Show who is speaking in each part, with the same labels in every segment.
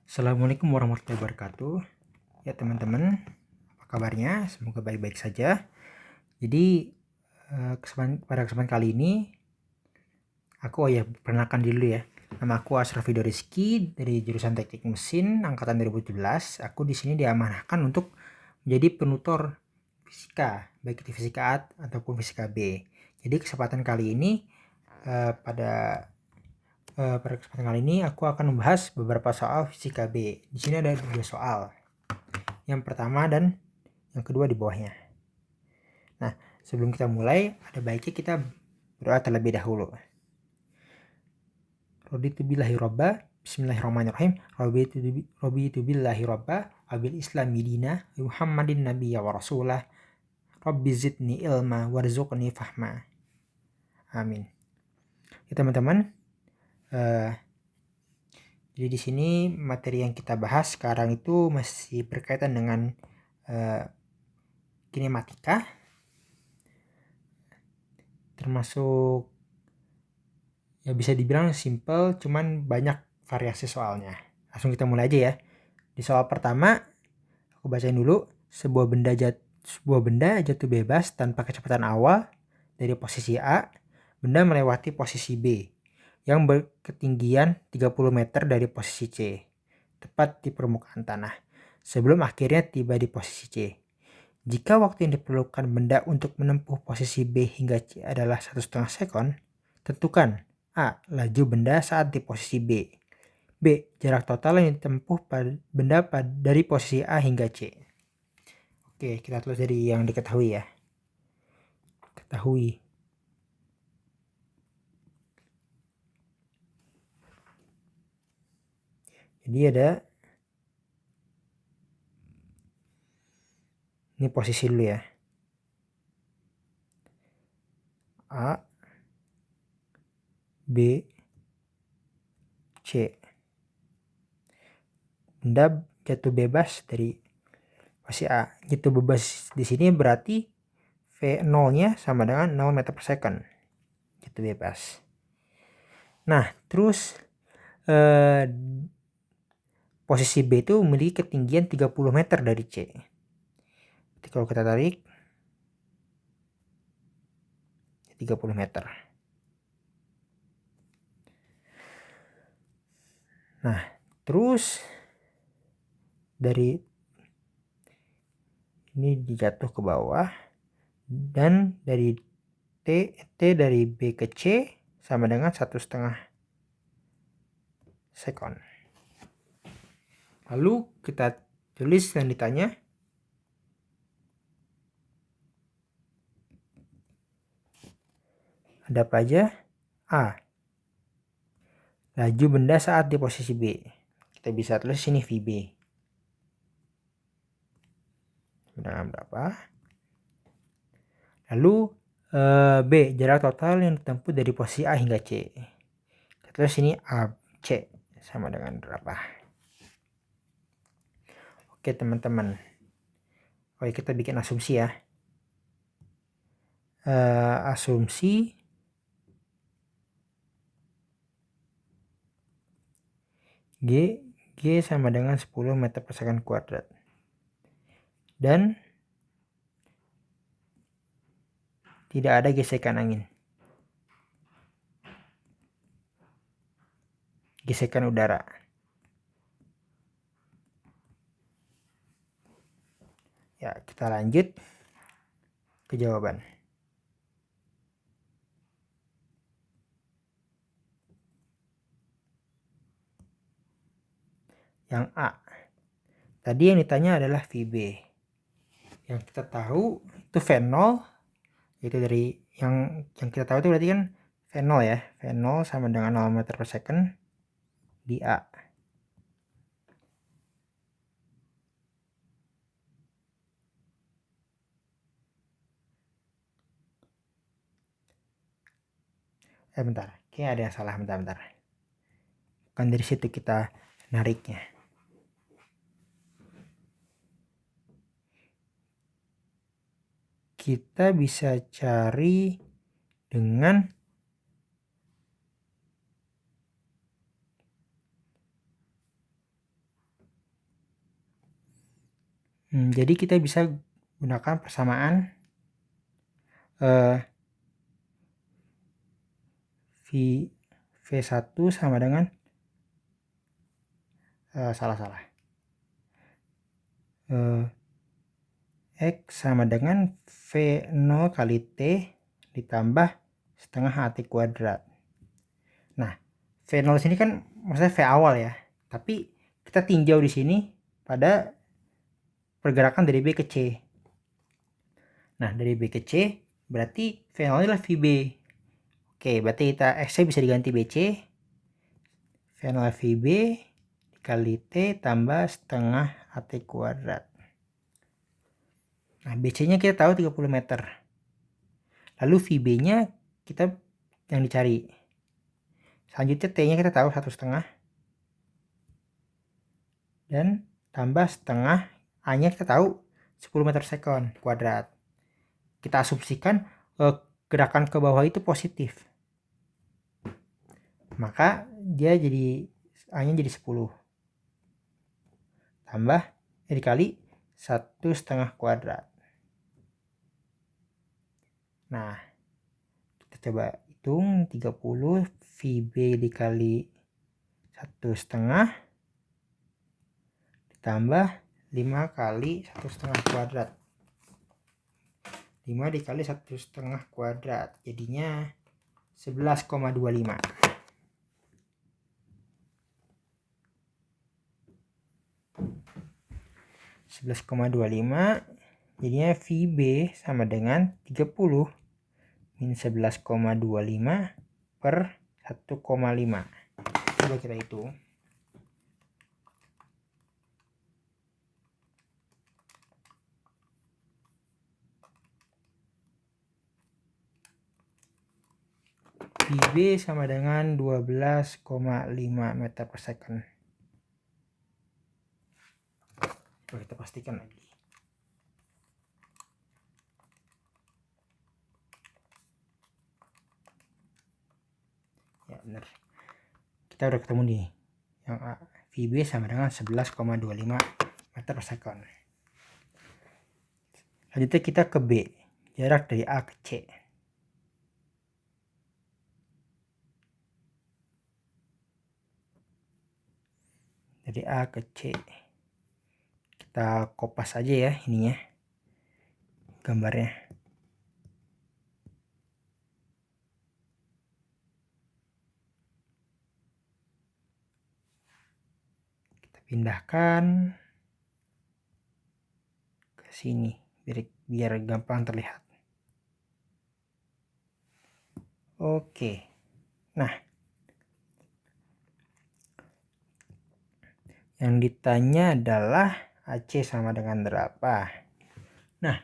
Speaker 1: Assalamualaikum warahmatullahi wabarakatuh. Ya teman-teman, apa kabarnya? Semoga baik-baik saja. Jadi pada kesempatan kali ini aku perkenalkan dulu ya. Nama aku Asraf Ridho Rizky dari jurusan Teknik Mesin angkatan 2017. Aku di sini diamanahkan untuk menjadi penutor fisika, baik itu fisika A ataupun fisika B. Jadi kesempatan kali ini pada kesempatan kali ini aku akan membahas beberapa soal fisika B. Di sini ada 2 soal. Yang pertama dan yang kedua di bawahnya. Nah, sebelum kita mulai, ada baiknya kita berdoa terlebih dahulu. Raditu billahi robba, bismillahirrahmanirrahim. Raditu billahi robba, wabil islami dina, Muhammadin nabiyya wa rasulah. Rabbi zidni ilma warzuqni fahma. Amin. Ya teman-teman, jadi di sini materi yang kita bahas sekarang itu masih berkaitan dengan kinematika, termasuk ya bisa dibilang simple, cuman banyak variasi soalnya. Langsung kita mulai aja ya. Di soal pertama, aku bacain dulu. Sebuah benda jatuh bebas tanpa kecepatan awal dari posisi A. Benda melewati posisi B yang berketinggian 30 meter dari posisi C, tepat di permukaan tanah, sebelum akhirnya tiba di posisi C. Jika waktu yang diperlukan benda untuk menempuh posisi B hingga C adalah 1,5 sekon, tentukan A. Laju benda saat di posisi B. B. Jarak total yang ditempuh benda dari posisi A hingga C. Oke, kita tulis dari yang diketahui ya. Ketahui. Jadi ada, ini posisi dulu ya. A, B, C. Benda jatuh bebas dari posisi A. Jatuh bebas di sini berarti V0-nya sama dengan 0 meter per second. Jatuh bebas. Nah, terus posisi B itu memiliki ketinggian 30 meter dari C. Jadi kalau kita tarik 30 meter. Nah, terus dari ini dijatuh ke bawah dan dari T dari B ke C sama dengan 1,5 sekon. Lalu kita tulis dan ditanya ada apa aja? A. Laju benda saat di posisi B. Kita bisa tulis sini VB. Dengan berapa? Lalu B. Jarak total yang ditempuh dari posisi A hingga C. Kita tulis sini AC sama dengan berapa? Oke teman-teman. Oke, kita bikin asumsi ya. Asumsi G sama dengan 10 meter per second kuadrat. Dan tidak ada gesekan angin. Gesekan udara. Ya, kita lanjut ke jawaban. Yang A. Tadi yang ditanya adalah VB. Yang kita tahu itu V0, itu dari yang kita tahu itu berarti kan V0 ya. V0 sama dengan 0 meter per second di A. Bentar. Kayaknya ada yang salah, bentar. Bukan dari situ kita nariknya. Kita bisa cari dengan Jadi kita bisa gunakan persamaan V1 sama dengan X sama dengan V0 kali T ditambah setengah AT kuadrat. Nah, V0 sini kan maksudnya V awal ya, tapi kita tinjau di sini pada pergerakan dari B ke C. Nah, dari B ke C berarti V0 adalah VB. Oke, berarti kita X-nya bisa diganti BC. V0 VB dikali T tambah setengah AT kuadrat. Nah, BC-nya kita tahu 30 meter. Lalu VB-nya kita yang dicari. Selanjutnya T-nya kita tahu 1,5. Dan tambah setengah, A-nya kita tahu 10 meter sekon kuadrat. Kita asumsikan gerakan ke bawah itu positif. Maka dia jadi A-nya jadi 10. Tambah dikali 1,5 kuadrat. Nah, kita coba hitung 30 VB dikali 1,5 ditambah 5 kali 1,5 kuadrat. 5 dikali 1,5 kuadrat jadinya 11,25. 11,25 jadinya VB sama dengan 30 min 11,25 per 1,5. Coba kita hitung. VB sama dengan 12,5 meter per second. Coba kita pastikan lagi. Ya benar. Kita udah ketemu nih. Yang A, VB sama dengan 11,25 meter per second. Selanjutnya kita ke B. Jarak dari A ke C. Dari A ke C. Kita kopas aja ya ininya. Gambarnya. Kita pindahkan ke sini biar gampang terlihat. Oke. Nah, yang ditanya adalah AC sama dengan berapa. Nah,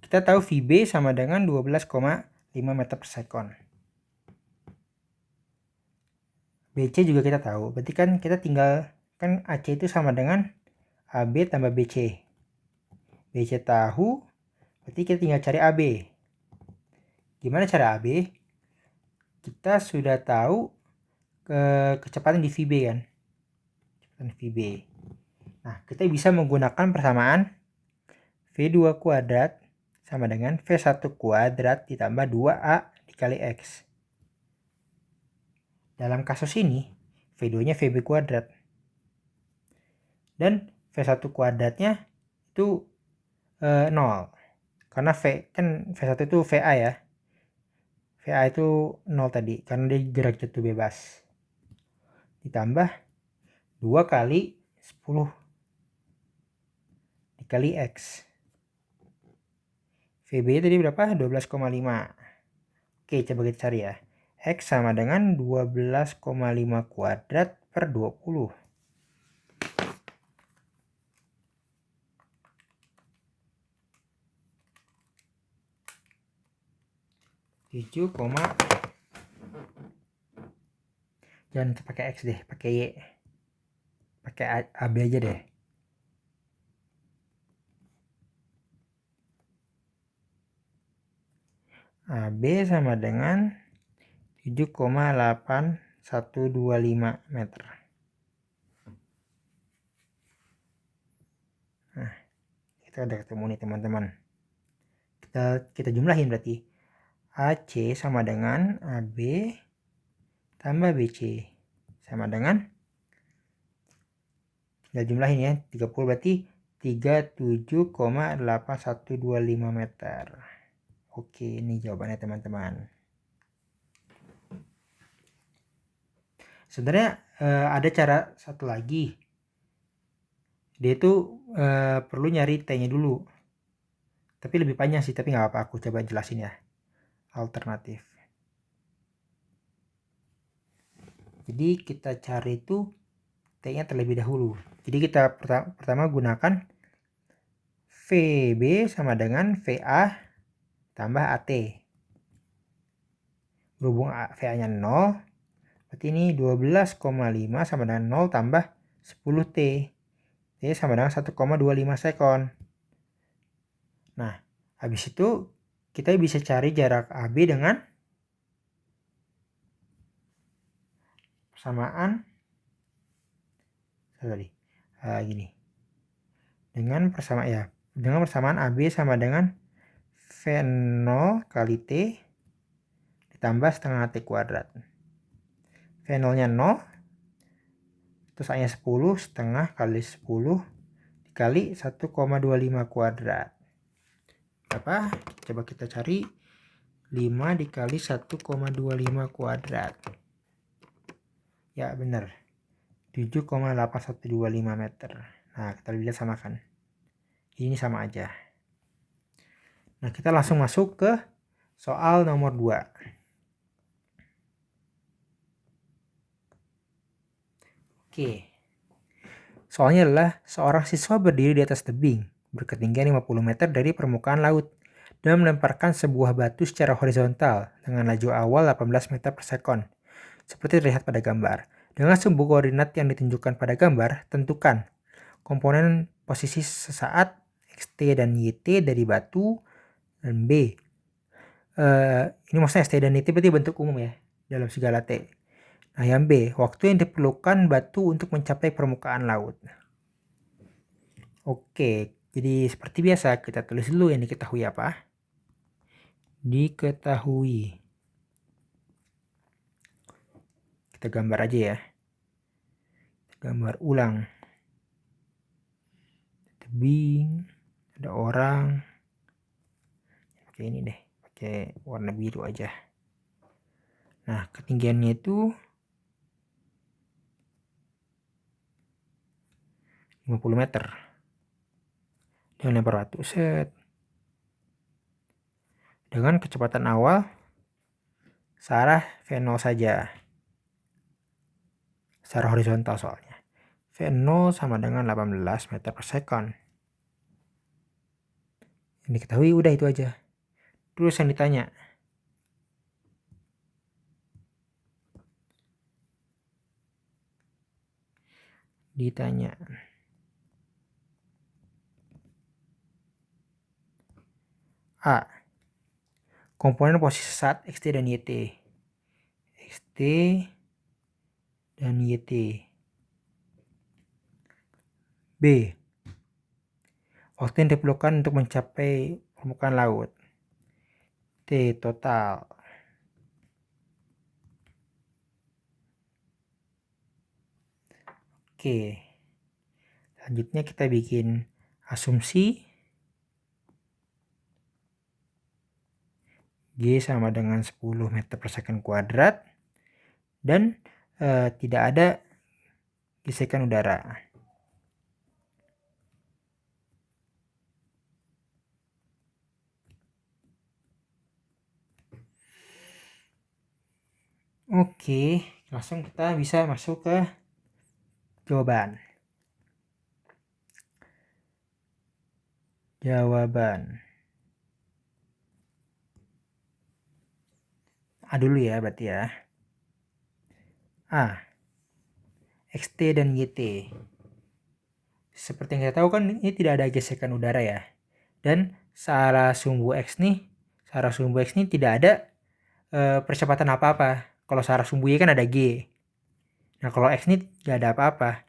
Speaker 1: kita tahu VB sama dengan 12,5 meter per second. BC juga kita tahu. Berarti kan kita tinggal, kan AC itu sama dengan AB tambah BC. BC tahu, berarti kita tinggal cari AB. Gimana cara AB? Kita sudah tahu kecepatan di VB kan. VB. Nah, kita bisa menggunakan persamaan V2 kuadrat sama dengan V1 kuadrat ditambah 2A dikali X. Dalam kasus ini, V2-nya VB kuadrat. Dan V1 kuadratnya itu 0. Karena V1 itu VA ya. VA itu 0 tadi, karena dia gerak jatuh bebas. Ditambah 2 kali 10 dikali X. VB tadi berapa? 12,5. Oke, coba kita cari ya. X sama dengan 12,5 kuadrat per 20. 7, jangan pakai X deh, pakai Y. Pakai AB aja deh. AB sama dengan 7,8125 meter. Nah, kita udah ketemu nih teman-teman. Kita jumlahin berarti. AC sama dengan AB tambah BC sama dengan, tinggal jumlahin ya, 30 berarti 37,8125 meter. Oke, ini jawabannya teman-teman. Sebenarnya ada cara satu lagi. Dia itu perlu nyari T-nya dulu. Tapi lebih panjang sih, tapi nggak apa-apa. Aku coba jelasin ya. Alternatif. Jadi kita cari itu T-nya terlebih dahulu. Jadi kita pertama gunakan VB sama dengan VA tambah AT. Berhubung VA-nya 0, berarti ini 12,5 sama dengan 0 tambah 10T. T sama dengan 1,25 sekon. Nah, habis itu kita bisa cari jarak AB dengan persamaan gini. Dengan persamaan AB sama dengan V0 kali T ditambah setengah T kuadrat. V0-nya 0, terus A-nya 10, setengah kali 10 dikali 1,25 kuadrat. Berapa? Coba kita cari. 5 dikali 1,25 kuadrat. Ya benar. 7,8125 meter. Nah, kita lihat samakan. Ini sama aja. Nah, kita langsung masuk ke soal nomor 2. Oke. Soalnya adalah seorang siswa berdiri di atas tebing berketinggian 50 meter dari permukaan laut dan melemparkan sebuah batu secara horizontal dengan laju awal 18 meter per sekon. Seperti terlihat pada gambar. Dengan sumbu koordinat yang ditunjukkan pada gambar, tentukan komponen posisi sesaat XT dan YT dari batu, dan B. Ini maksudnya ST dan YT berarti bentuk umum ya, dalam segala T. Nah, yang B, waktu yang diperlukan batu untuk mencapai permukaan laut. Oke, jadi seperti biasa kita tulis dulu yang diketahui apa. Diketahui. Kita gambar aja ya. Gambar ulang. Tebing, ada orang. Pakai ini deh, pakai warna biru aja. Nah, ketinggiannya itu 50 meter. Dengan lempar batu, set. Dengan kecepatan awal searah V0 saja. Secara horizontal soalnya. V0 sama dengan 18 meter per sekon. Yang diketahui udah itu aja. Terus yang ditanya. A. Komponen posisi saat XT dan YT. XT dan YT. B. Waktu yang diperlukan untuk mencapai permukaan laut. T total. Oke. Selanjutnya kita bikin asumsi G sama dengan 10 meter per second kuadrat dan tidak ada gesekan udara. Oke, langsung kita bisa masuk ke jawaban. A dulu ya berarti ya. A. XT dan YT. Seperti yang kita tahu kan ini tidak ada gesekan udara ya. Dan searah sumbu X nih tidak ada percepatan apa-apa. Kalau searah sumbu Y kan ada G. Nah, kalau X ini nggak ada apa-apa,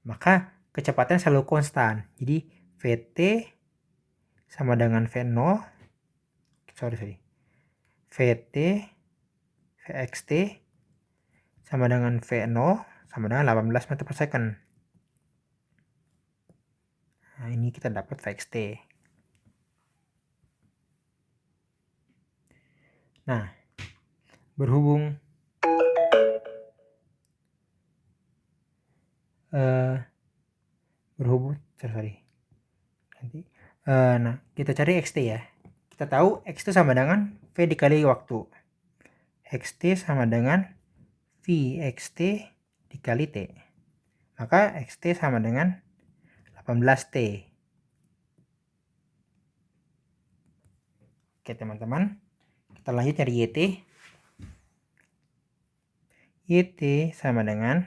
Speaker 1: maka kecepatan selalu konstan. Jadi VT sama dengan V0. VT VXT sama dengan V0 sama dengan 18 meter per second. Nah, ini kita dapat VXT. Nah, berhubung nah kita cari XT ya. Kita tahu X itu sama dengan V dikali waktu. XT sama dengan VXT dikali T. Maka XT sama dengan 18T. Oke teman-teman, kita lanjut cari YT. YT sama dengan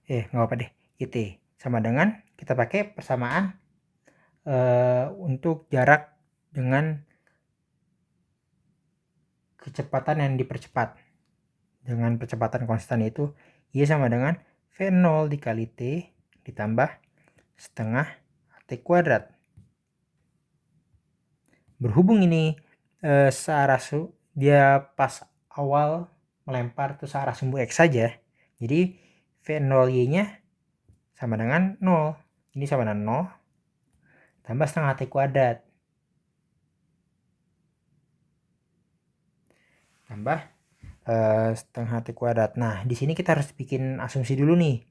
Speaker 1: nggak apa deh. YT sama dengan, kita pakai persamaan untuk jarak dengan kecepatan yang dipercepat dengan percepatan konstan, yaitu Y sama dengan V0 dikali T ditambah setengah T kuadrat. Berhubung ini searah dia pas awal melempar itu searah sumbu X saja, jadi V0Y nya sama dengan 0. Ini sama dengan 0 tambah setengah T kuadrat tambah setengah T kuadrat. Nah, di sini kita harus bikin asumsi dulu nih.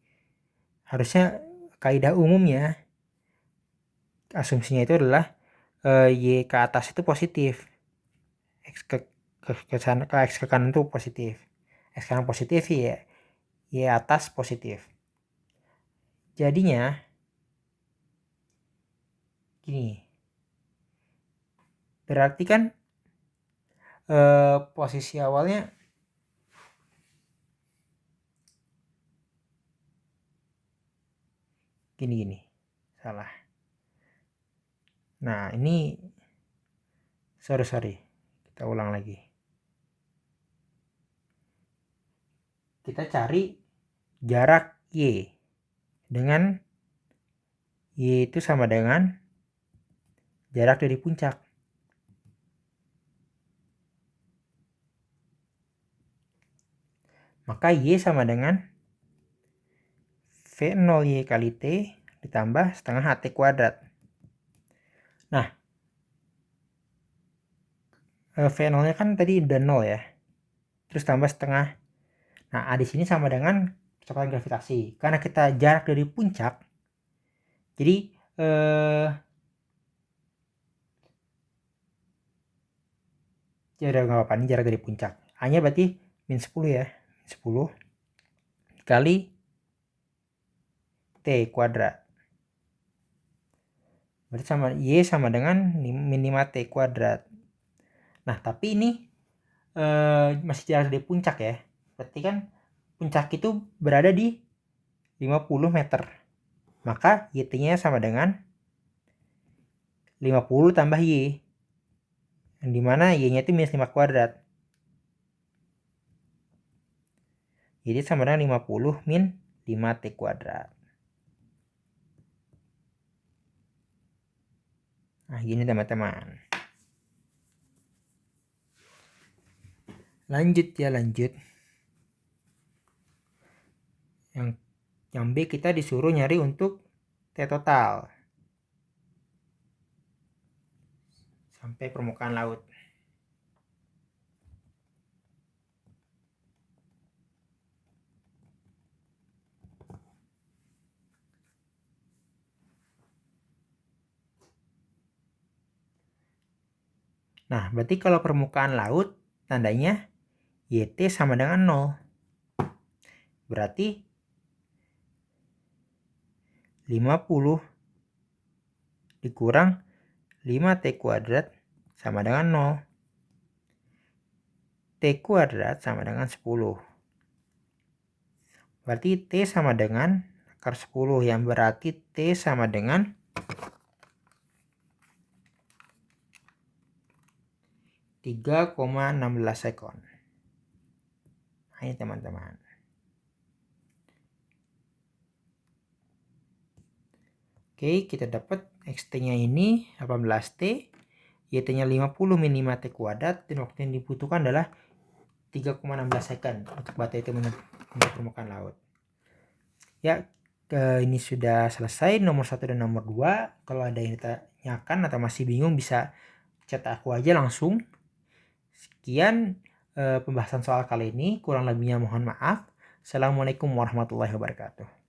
Speaker 1: Harusnya kaidah umumnya asumsinya itu adalah Y ke atas itu positif, X ke X ke kanan itu positif, X kanan positif ya, Y atas positif. Jadinya gini, berarti kan posisi awalnya gini salah. Nah ini sorry kita ulang lagi. Kita cari jarak Y dengan Y itu sama dengan jarak dari puncak. Maka Y sama dengan V0Y kali T ditambah setengah T kuadrat. Nah, V0 nya kan tadi udah 0 ya, terus tambah setengah. Nah, A di sini sama dengan kecepatan gravitasi. Karena kita jarak dari puncak, jadi jarak nggak apa-apa, ini jarak dari puncak. A nya berarti min 10 ya, min 10 kali T kuadrat. Berarti sama Y sama dengan min 5T kuadrat. Nah, tapi ini masih jarak dari puncak ya. Berarti kan puncak itu berada di 50 meter. Maka YT-nya sama dengan 50 tambah Y. Yang dimana Y-nya itu minus 5 kuadrat. Jadi sama dengan 50 min 5T kuadrat. Nah, gini teman-teman. Lanjut. Yang B kita disuruh nyari untuk T total sampai permukaan laut. Nah, berarti kalau permukaan laut tandanya YT sama dengan 0. Berarti 50 dikurang 5T kuadrat sama dengan 0. T kuadrat sama dengan 10. Berarti T sama dengan akar 10, yang berarti T sama dengan 3,16 sekon. Nah, ini teman-teman. Oke, kita dapat X-T-nya ini 18T, Y-T-nya 50 min 5T kuadrat, dan waktu yang dibutuhkan adalah 3,16 second untuk bata itu menyentuh permukaan laut. Ya, ini sudah selesai nomor 1 dan nomor 2. Kalau ada yang ditanyakan atau masih bingung bisa chat aku aja langsung. Sekian pembahasan soal kali ini, kurang lebihnya mohon maaf. Assalamualaikum warahmatullahi wabarakatuh.